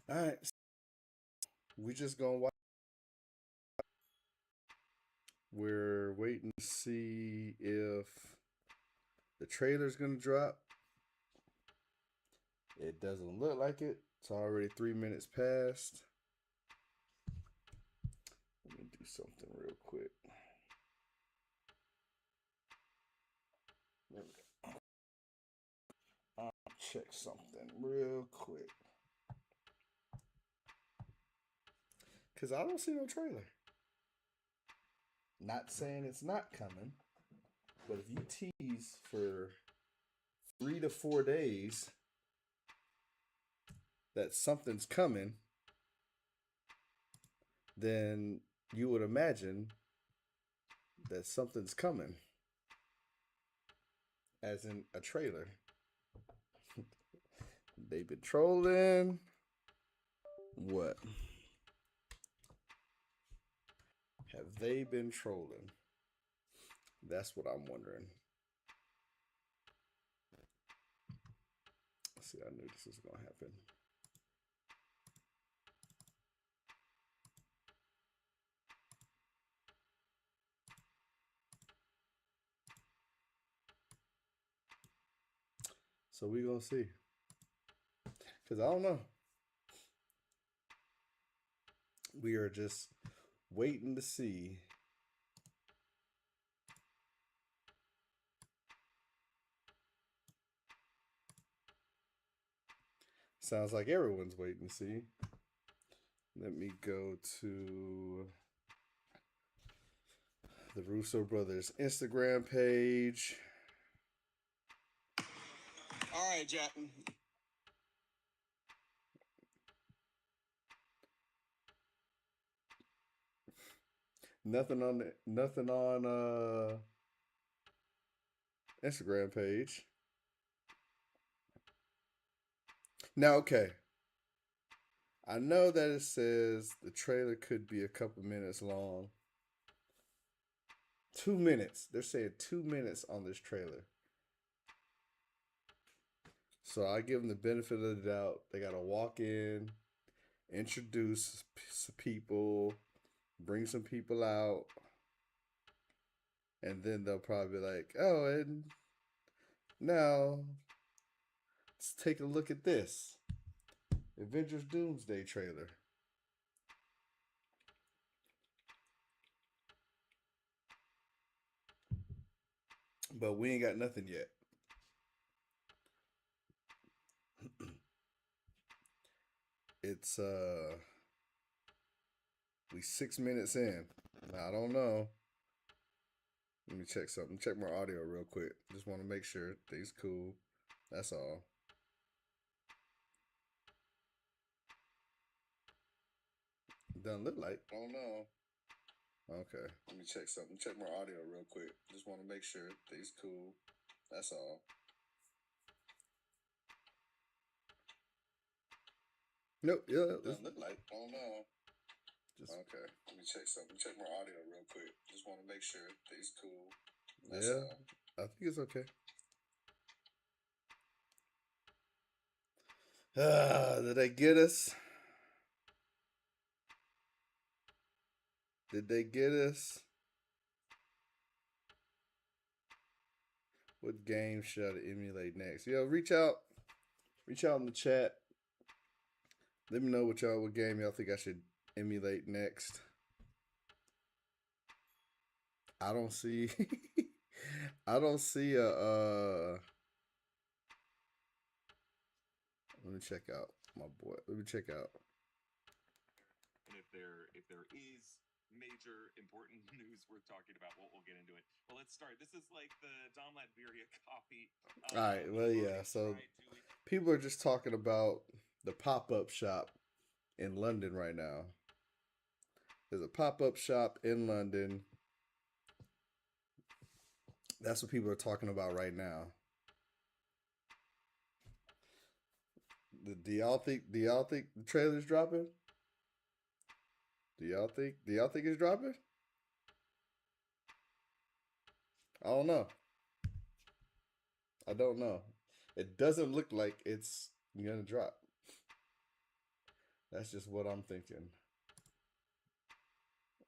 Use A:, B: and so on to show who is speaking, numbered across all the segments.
A: All right, we just gonna watch. We're waiting to see if the trailer's gonna drop. It doesn't look like it. It's already 3 minutes past. Let me do something real quick. Let me check something real quick. Cause I don't see no trailer. Not saying it's not coming, but if you tease for 3 to 4 days that something's coming, then you would imagine that something's coming, as in a trailer. They've been trolling. What? Have they been trolling? That's what I'm wondering. See, I knew this was going to happen. So we going to see. Because I don't know. We are just waiting to see. Sounds like everyone's waiting to see. Let me go to the Russo brothers Instagram page.
B: All right, Jack.
A: Nothing on Instagram page. Now, okay. I know that it says the trailer could be a couple minutes long. 2 minutes. They're saying 2 minutes on this trailer. So I give them the benefit of the doubt. They got to walk in, introduce some people, bring some people out, and then they'll probably be like, oh, and now let's take a look at this Avengers Doomsday trailer. But we ain't got nothing yet. It's we 6 minutes in. I don't know. Let me check something. Check my audio real quick. Just want to make sure things cool. That's all. Doesn't look like. I don't know. Okay. Let me check something. Check my audio real quick. Just want to make sure things cool. That's all. Nope. Yeah. Doesn't look like. I don't know. Just okay. Let me check something. Check my audio real quick. Just want to make sure things cool. That's yeah. All. I think it's okay. Did they get us? Did they get us? What game should I emulate next? Yo, reach out in the chat. Let me know what game y'all think I should emulate next. I don't see I don't see a let me check out my boy. Let me check out.
B: And if there is major important news worth talking about, we'll get into it. Well, let's start. This is like the Dom Latveria copy.
A: All right. Well, yeah. So people are just talking about the pop-up shop in London right now. There's a pop-up shop in London. That's what people are talking about right now. Do y'all think the trailer's dropping? Do y'all think it's dropping? I don't know. I don't know. It doesn't look like it's gonna drop. That's just what I'm thinking.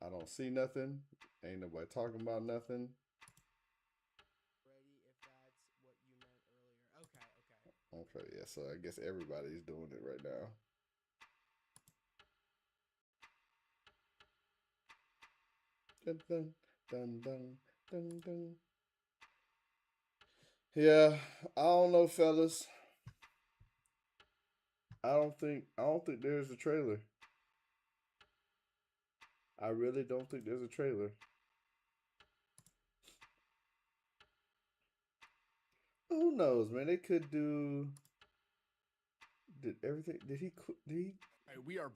A: I don't see nothing. Ain't nobody talking about nothing.
C: Ready, if that's what you meant earlier. Okay, okay.
A: Okay, yeah, so I guess everybody's doing it right now. Dun, dun, dun, dun, dun, dun. Yeah, I don't know, fellas. I don't think there's a trailer. I really don't think there's a trailer. Who knows, man? They could do. Did everything? Did he? Did he?
C: All right, we are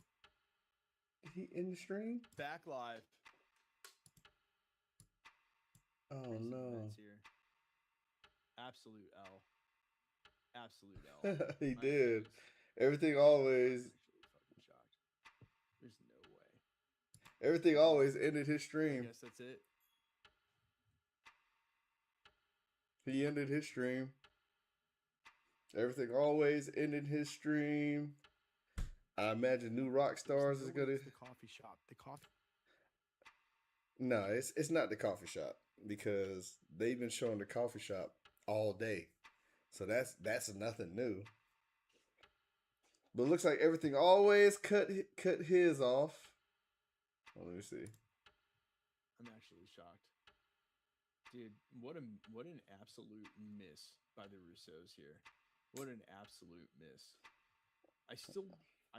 A: Did he end the stream?
C: back live.
A: Oh no!
C: Here. Absolute L. Absolute L.
A: He did. Everything always.
C: Actually, fucking shocked. There's no way.
A: Everything always ended his
C: I
A: stream.
C: guess that's it.
A: He ended his stream. Everything always ended his stream. I imagine New Rock Stars is gonna.
C: The coffee shop. The coffee.
A: No, it's not the coffee shop because they've been showing the coffee shop all day, so that's nothing new. But it looks like everything always cut his off. Well, let me see.
C: I'm actually shocked, dude. What an absolute miss by the Russos here. What an absolute miss. I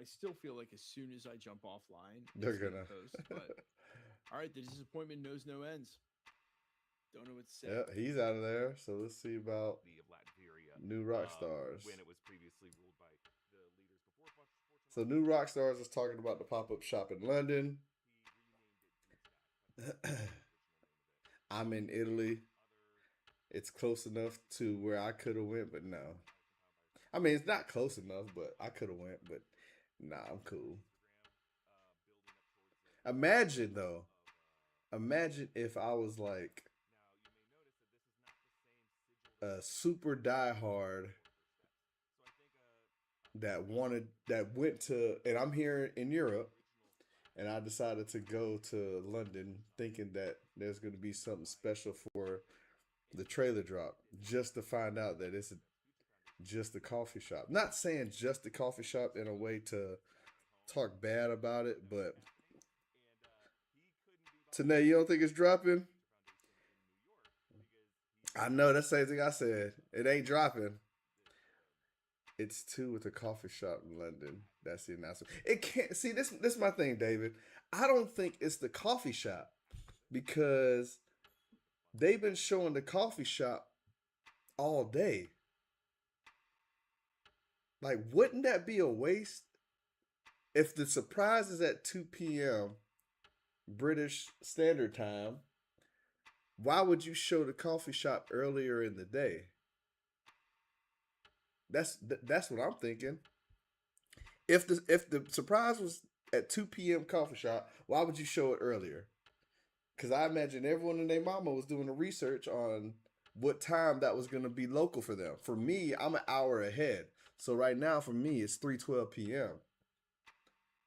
C: still feel like as soon as I jump offline,
A: They're gonna
C: post. But all right, the disappointment knows no ends. Don't know what to say.
A: Yeah, he's out of there. So let's see about
B: of Latveria,
A: New Rock Stars.
B: when it was previously ruled by the leaders before.
A: So New Rock Stars is talking about the pop-up shop in London. I'm in Italy. It's close enough to where I could have went, but no. I mean, it's not close enough, but I could have went, but nah, I'm cool. Imagine though. Imagine if I was like a super diehard that went to, and I'm here in Europe, and I decided to go to London thinking that there's going to be something special for the trailer drop, just to find out that it's just a coffee shop. Not saying just a coffee shop in a way to talk bad about it, but Tanae, you don't think it's dropping? I know, that's the same thing I said. It ain't dropping. It's 2 with a coffee shop in London. That's the announcement. It can't see this. This is my thing, David. I don't think it's the coffee shop because they've been showing the coffee shop all day. Like, wouldn't that be a waste if the surprise is at 2 p.m. British Standard Time? Why would you show the coffee shop earlier in the day? That's what I'm thinking. If the surprise was at 2 p.m. coffee shop, why would you show it earlier? Because I imagine everyone and their mama was doing the research on what time that was going to be local for them. For me, I'm an hour ahead. So right now for me, it's 3:12 p.m.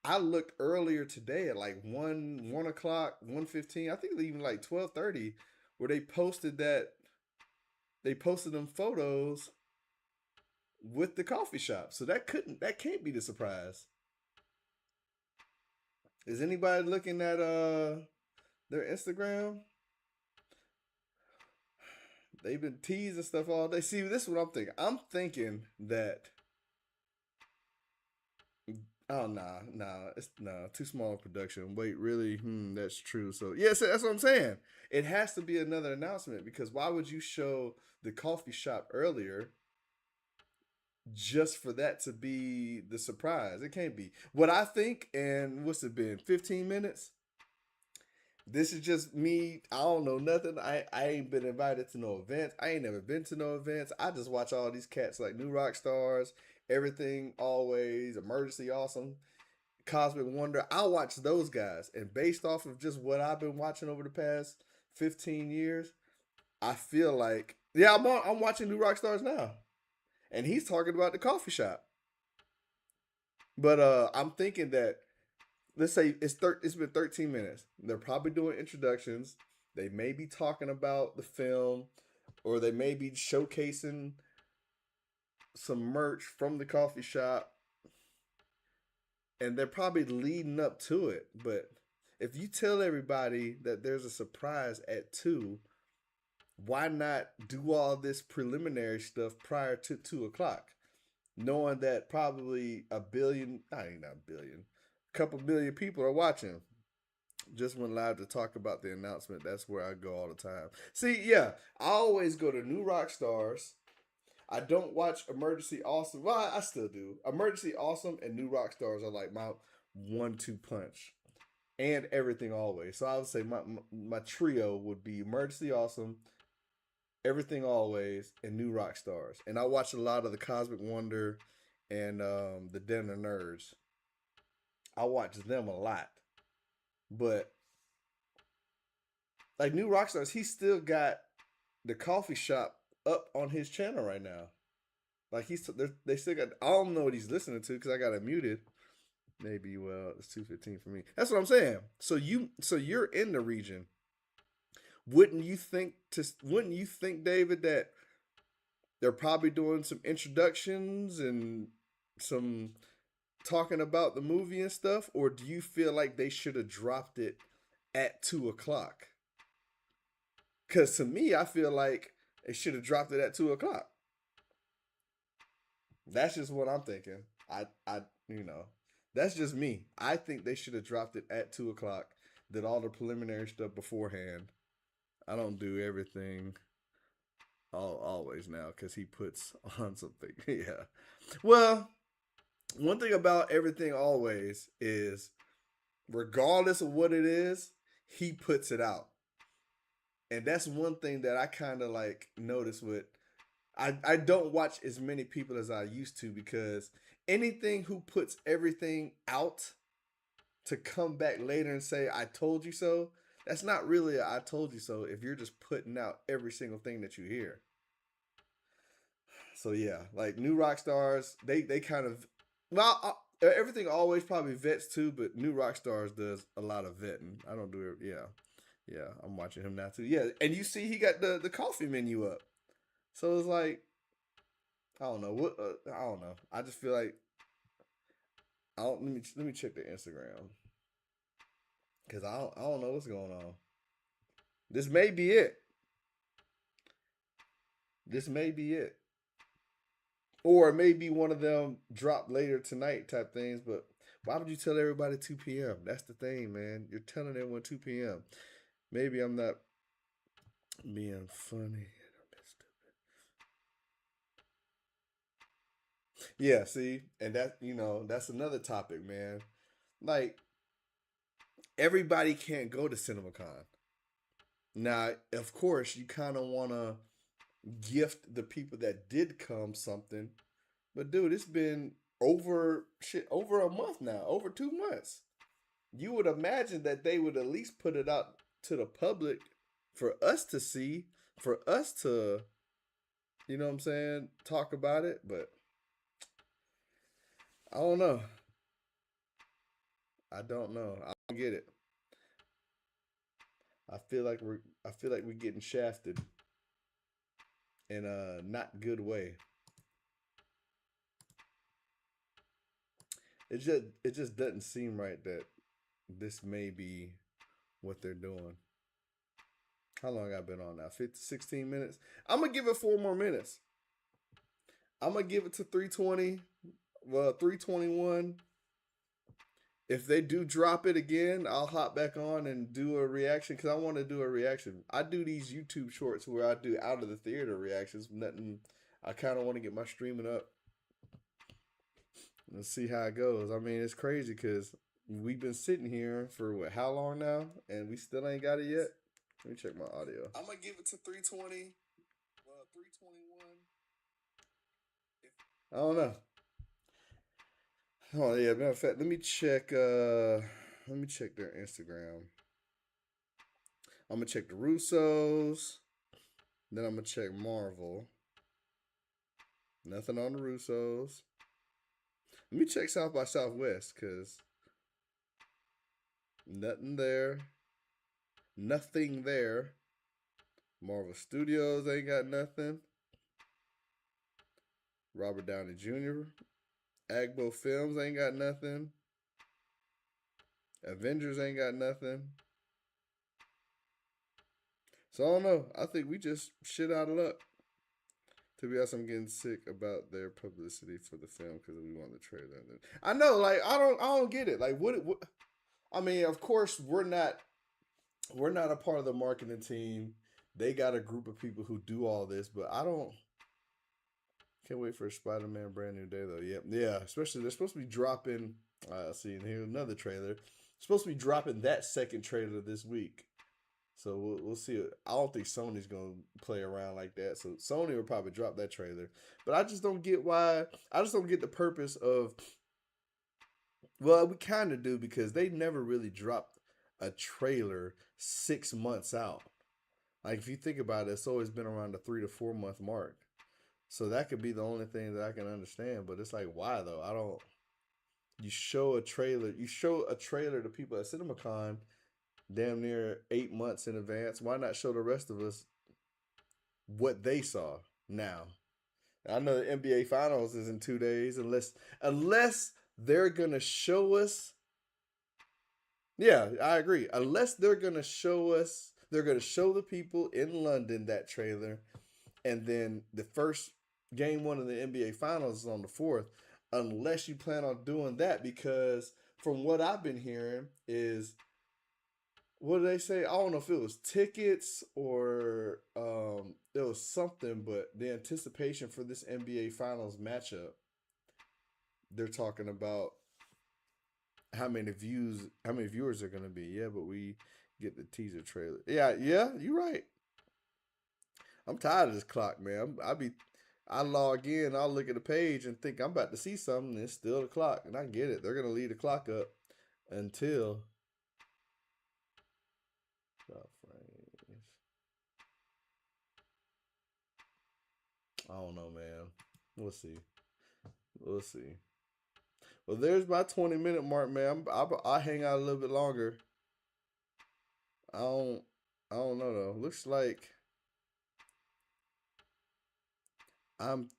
A: I looked earlier today at like 1 o'clock, 1:15. I think even like 12:30, where they posted them photos with the coffee shop. So that can't be the surprise. Is anybody looking at their Instagram? They've been teasing stuff all day. See, this is what I'm thinking. I'm thinking that it's too small a production. Wait, really? That's true. So yes, that's what I'm saying. It has to be another announcement because why would you show the coffee shop earlier just for that to be the surprise? It can't be. What I think, and what's it been? 15 minutes? This is just me. I don't know nothing. I ain't been invited to no events. I ain't never been to no events. I just watch all these cats like New Rock Stars, Everything Always, Emergency Awesome, Cosmic Wonder. I watch those guys. And based off of just what I've been watching over the past 15 years, I feel like, yeah, I'm watching New Rock Stars now. And he's talking about the coffee shop. But I'm thinking that let's say it's been 13 minutes. They're probably doing introductions. They may be talking about the film, or they may be showcasing some merch from the coffee shop, and they're probably leading up to it. But if you tell everybody that there's a surprise at 2, why not do all this preliminary stuff prior to 2 o'clock? Knowing that probably a billion, I ain't not a billion, a couple million people are watching. Just went live to talk about the announcement. That's where I go all the time. See, yeah, I always go to New Rock Stars. I don't watch Emergency Awesome. Well, I still do. Emergency Awesome and New Rock Stars are like my 1-2 punch, and Everything Always. So I would say my trio would be Emergency Awesome, Everything Always, and New Rock Stars. And I watch a lot of the Cosmic Wonder and the Den of Nerds. I watch them a lot. But like New Rockstars, he still got the coffee shop up on his channel right now. Like they still got. I don't know what he's listening to because I got it muted. Maybe it's 2:15 for me. That's what I'm saying. So you're in the region. Wouldn't you think, David, that they're probably doing some introductions and some talking about the movie and stuff, or do you feel like they should have dropped it at 2 o'clock? Because to me, I feel like they should have dropped it at 2 o'clock. That's just what I'm thinking. That's just me. I think they should have dropped it at 2 o'clock. Did all the preliminary stuff beforehand. I don't do everything always now because he puts on something. Yeah. Well, one thing about Everything Always is, regardless of what it is, he puts it out. And that's one thing that I kind of like notice with I don't watch as many people as I used to, because anything who puts everything out to come back later and say I told you so, that's not really a I told you so if you're just putting out every single thing that you hear. So yeah, like New Rock Stars, they kind of Everything Always probably vets too, but New Rock Stars does a lot of vetting. I don't do it. Yeah, yeah, I'm watching him now too. Yeah, and you see he got the coffee menu up, so it's like I don't know what I don't know. I just feel like I don't. Let me check the Instagram because I don't know what's going on. This may be it. This may be it. Or it may be one of them drop later tonight type things, but why would you tell everybody 2 p.m.? That's the thing, man. You're telling everyone 2 p.m. Maybe I'm not being funny. Yeah, see, and that's another topic, man. Like, everybody can't go to CinemaCon. Now, of course, you kind of want to gift the people that did come something. But dude, it's been over a month now, over 2 months. You would imagine that they would at least put it out to the public for us to see, for us to, you know what I'm saying, talk about it. But I don't know. I don't know. I don't get it. I feel like we're getting shafted in a not good way. It just doesn't seem right that this may be what they're doing. How long I been on now? 50, 16 minutes. I'm gonna give it 4 more minutes. I'm gonna give it to 320. Well, 321. If they do drop it again, I'll hop back on and do a reaction because I want to do a reaction. I do these YouTube shorts where I do out of the theater reactions. Nothing. I kind of want to get my streaming up and see how it goes. I mean, it's crazy because we've been sitting here for how long now, and we still ain't got it yet. Let me check my audio. I'm gonna give it to 320. Well, 321. I don't know. Oh yeah, matter of fact, let me check. Let me check their Instagram. I'm gonna check the Russos. Then I'm gonna check Marvel. Nothing on the Russos. Let me check South by Southwest because nothing there. Nothing there. Marvel Studios ain't got nothing. Robert Downey Jr. Agbo Films ain't got nothing. Avengers ain't got nothing. So I don't know. I think we just shit out of luck. To be honest, I'm getting sick about their publicity for the film because we want the trailer. I know, like I don't get it. Like what I mean, of course we're not a part of the marketing team. They got a group of people who do all this, but I don't. Can't wait for a Spider-Man brand new day though. Yep, yeah. Especially they're supposed to be dropping. See, and here's another trailer. Supposed to be dropping that second trailer this week. So we'll see. I don't think Sony's gonna play around like that. So Sony will probably drop that trailer. But I just don't get why. I just don't get the purpose of. Well, we kind of do because they never really dropped a trailer 6 months out. Like if you think about it, it's always been around the 3 to 4 month mark. So that could be the only thing that I can understand. But it's like, why though? I don't. You show a trailer. You show a trailer to people at CinemaCon damn near 8 months in advance. Why not show the rest of us what they saw now? I know the NBA Finals is in 2 days, unless they're gonna show us. Yeah, I agree. Unless they're gonna show us, they're gonna show the people in London that trailer, and then the first game 1 of the NBA Finals is on the 4th. Unless you plan on doing that, because from what I've been hearing is, what did they say? I don't know if it was tickets or it was something, but the anticipation for this NBA Finals matchup, they're talking about how many viewers are gonna be. Yeah, but we get the teaser trailer. Yeah, you're right. I'm tired of this clock, man. I log in, I'll look at the page and think I'm about to see something, and it's still the clock, and I get it. They're gonna leave the clock up until. I don't know, man. We'll see. We'll see. Well, there's my 20-minute mark, man. I'll hang out a little bit longer. I don't. I don't know though. Looks like I'm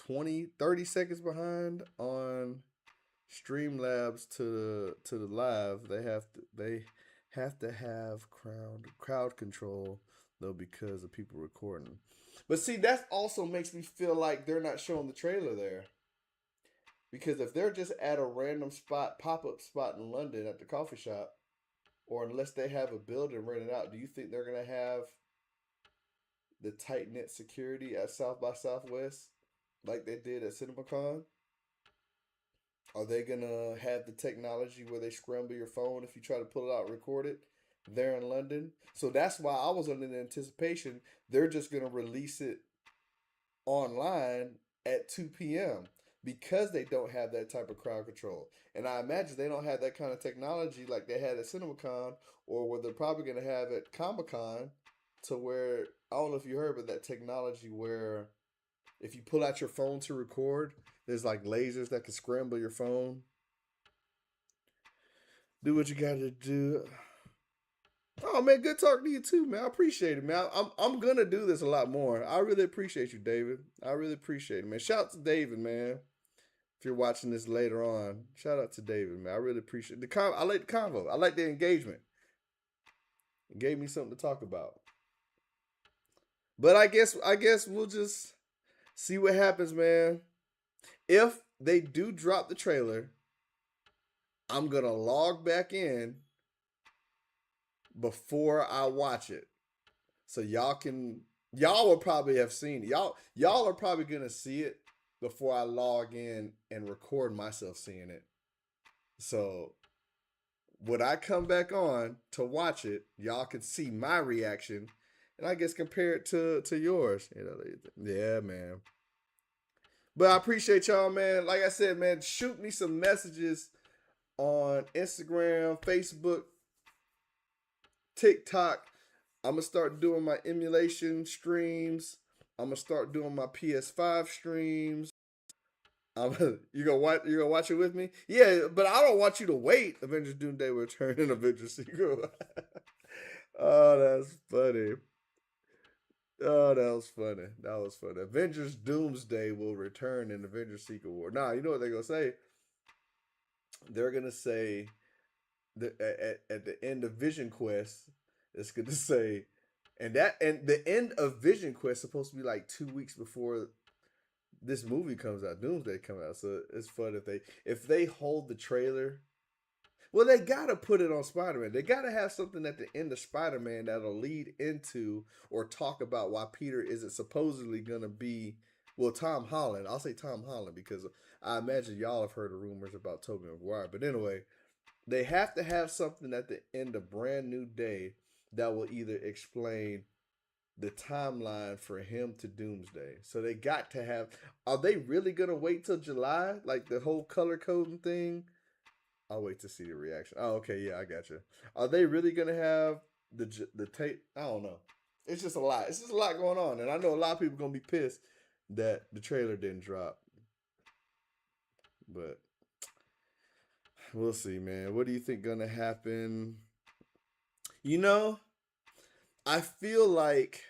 A: 30 seconds behind on Streamlabs to the live. They have to have crowd control though because of people recording. But see, that also makes me feel like they're not showing the trailer there. Because if they're just at a random spot, pop-up spot in London at the coffee shop, or unless they have a building rented out, do you think they're going to have the tight-knit security at South by Southwest like they did at CinemaCon? Are they going to have the technology where they scramble your phone if you try to pull it out and record it there in London? So that's why I was under the anticipation they're just going to release it online at 2 p.m. because they don't have that type of crowd control. And I imagine they don't have that kind of technology like they had at CinemaCon, or what they're probably going to have at Comic-Con, to where, I don't know if you heard about that technology where if you pull out your phone to record, there's like lasers that can scramble your phone. Do what you got to do. Oh man, good talking to you too, man. I appreciate it, man. I'm gonna do this a lot more. I really appreciate you, David. I really appreciate it, man. Shout out to David, man. If you're watching this later on, shout out to David, man. I really appreciate I like the convo. I like the engagement. It gave me something to talk about. But I guess we'll just see what happens, man. If they do drop the trailer, I'm gonna log back in before I watch it. So y'all will probably have seen it. Y'all are probably gonna see it before I log in and record myself seeing it. So when I come back on to watch it, y'all can see my reaction, and I guess compare it to yours. Yeah, man. But I appreciate y'all, man. Like I said, man, shoot me some messages on Instagram, Facebook, TikTok. I'm going to start doing my emulation streams. I'm going to start doing my PS5 streams. You gonna watch? You gonna watch it with me? Yeah, but I don't want you to wait. Avengers Doomsday will return and Avengers sequel. Oh, that's funny. Oh, that was funny. That was funny. Avengers Doomsday will return in Avengers Secret War. Nah, you know what they're gonna say? They're gonna say at the end of Vision Quest, it's gonna say, and the end of Vision Quest is supposed to be like 2 weeks before this movie comes out. Doomsday come out, so it's fun if they hold the trailer. Well, they gotta put it on Spider-Man. They gotta have something at the end of Spider-Man that'll lead into or talk about why Peter isn't supposedly gonna be. Well, Tom Holland. I'll say Tom Holland because I imagine y'all have heard of rumors about Tobey Maguire. But anyway, they have to have something at the end of Brand New Day that will either explain the timeline for him to Doomsday. So they got to have. Are they really gonna wait till July? Like the whole color coding thing? I'll wait to see the reaction. Oh, okay, yeah, I got you. Are they really gonna have the tape? I don't know. It's just a lot. It's just a lot going on, and I know a lot of people gonna be pissed that the trailer didn't drop. But we'll see, man. What do you think gonna happen? You know, I feel like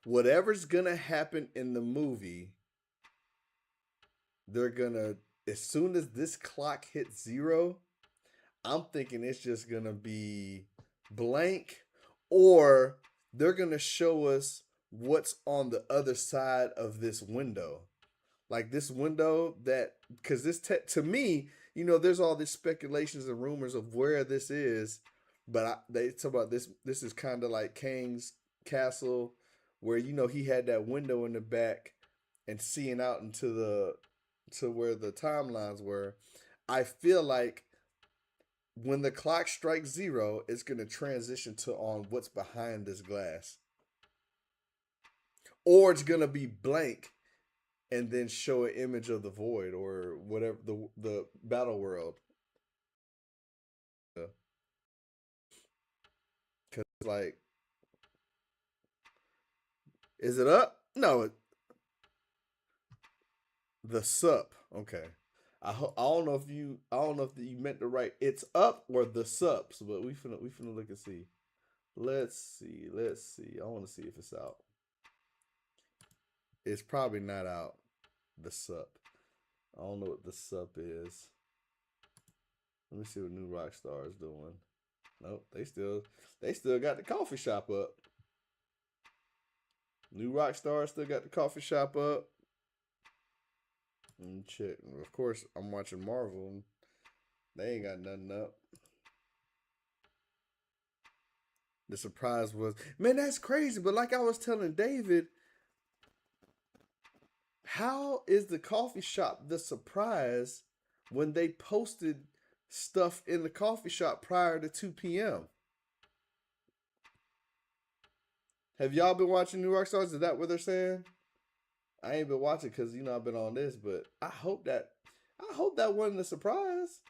A: whatever's gonna happen in the movie, they're gonna as soon as this clock hits 0, I'm thinking it's just gonna be blank, or they're gonna show us what's on the other side of this window. Like this window that, because to me, there's all these speculations and rumors of where this is, but they talk about this. This is kind of like Kang's castle, where he had that window in the back and seeing out into to where the timelines were. I feel like when the clock strikes 0, it's going to transition to on what's behind this glass, or it's going to be blank and then show an image of the void or whatever the battle world. Because like, is it up? No, the sup. Okay. I don't know if you meant to write it's up or the sups, but we finna look and see. Let's see. I want to see if it's out. It's probably not out. The sup. I don't know what the sup is. Let me see what New Rockstar is doing. Nope, they still got the coffee shop up. New Rockstar still got the coffee shop up. And check. Of course, I'm watching Marvel. And they ain't got nothing up. The surprise was, man, that's crazy. But like I was telling David, how is the coffee shop the surprise when they posted stuff in the coffee shop prior to 2 p.m.? Have y'all been watching New Rockstars? Is that what they're saying? I ain't been watching because I've been on this, but I hope that wasn't a surprise.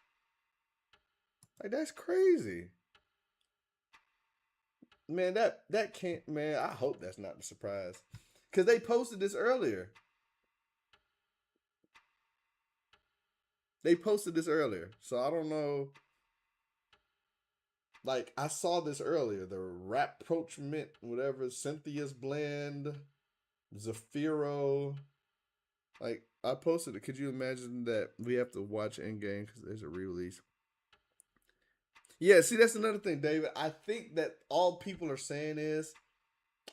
A: Like, that's crazy. Man, that can't, man, I hope that's not a surprise. Because they posted this earlier. So I don't know. Like, I saw this earlier. The rapprochement, whatever, Cynthia's blend, Zafiro. Like, I posted it. Could you imagine that we have to watch Endgame because there's a re-release? Yeah, see, that's another thing, David. I think that all people are saying is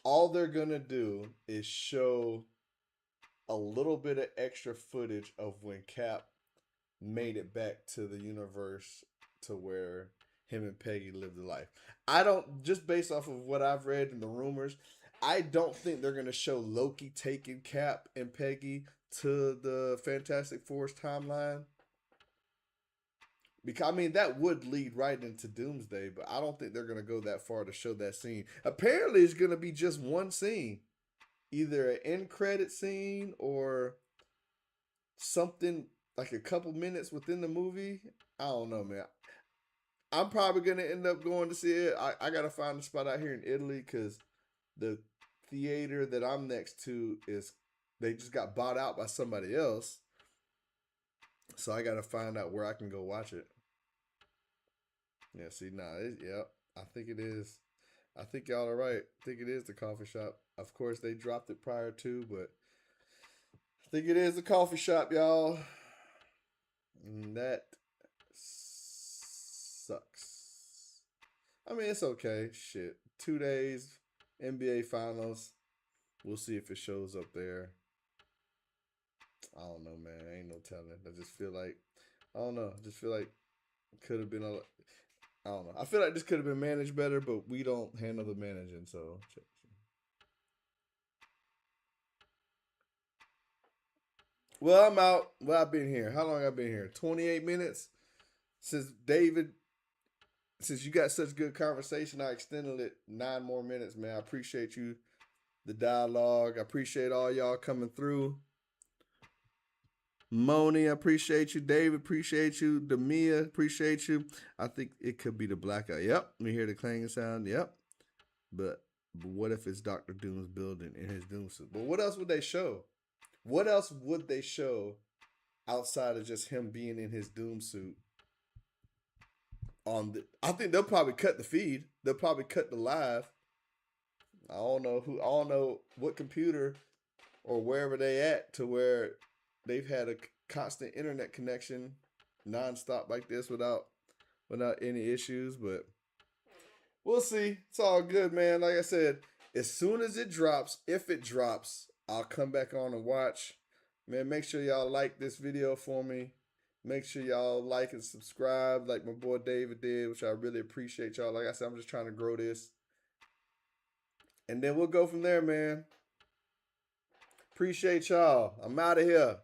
A: all they're going to do is show a little bit of extra footage of when Cap made it back to the universe to where him and Peggy lived a life. I don't, just based off of what I've read in the rumors, I don't think they're going to show Loki taking Cap and Peggy to the Fantastic Four's timeline. Because, I mean, that would lead right into Doomsday, but I don't think they're going to go that far to show that scene. Apparently, it's going to be just one scene. Either an end credit scene or something like a couple minutes within the movie. I don't know, man. I'm probably going to end up going to see it. I got to find a spot out here in Italy because the theater that I'm next to they just got bought out by somebody else. So I gotta find out where I can go watch it. Yeah, see, yep. I think it is. I think y'all are right. I think it is the coffee shop. Of course, they dropped it prior to, but I think it is the coffee shop, y'all. And that sucks. I mean, it's okay. Shit. 2 days, NBA Finals. We'll see if it shows up there. I don't know, man. Ain't no telling. I just feel like, I don't know. I just feel like it could have been I don't know. I feel like this could have been managed better, but we don't handle the managing, so. Well, I'm out. Well, I've been here. How long I've been here? 28 minutes? Since David, since you got such good conversation, I extended it 9 more minutes, man. I appreciate you, the dialogue. I appreciate all y'all coming through. Moni, I appreciate you. David, appreciate you. Demia, appreciate you. I think it could be the blackout. Yep. We hear the clanging sound. Yep. But what if it's Dr. Doom's building in his Doom suit? But what else would they show? What else would they show outside of just him being in his Doom suit? I think they'll probably cut the feed. They'll probably cut the live. I don't know what computer or wherever they at to where they've had a constant internet connection nonstop like this without any issues, but we'll see. It's all good, man. Like I said, as soon as it drops, if it drops, I'll come back on and watch. Man, make sure y'all like this video for me. Make sure y'all like and subscribe like my boy David did, which I really appreciate y'all. Like I said, I'm just trying to grow this. And then we'll go from there, man. Appreciate y'all. I'm out of here.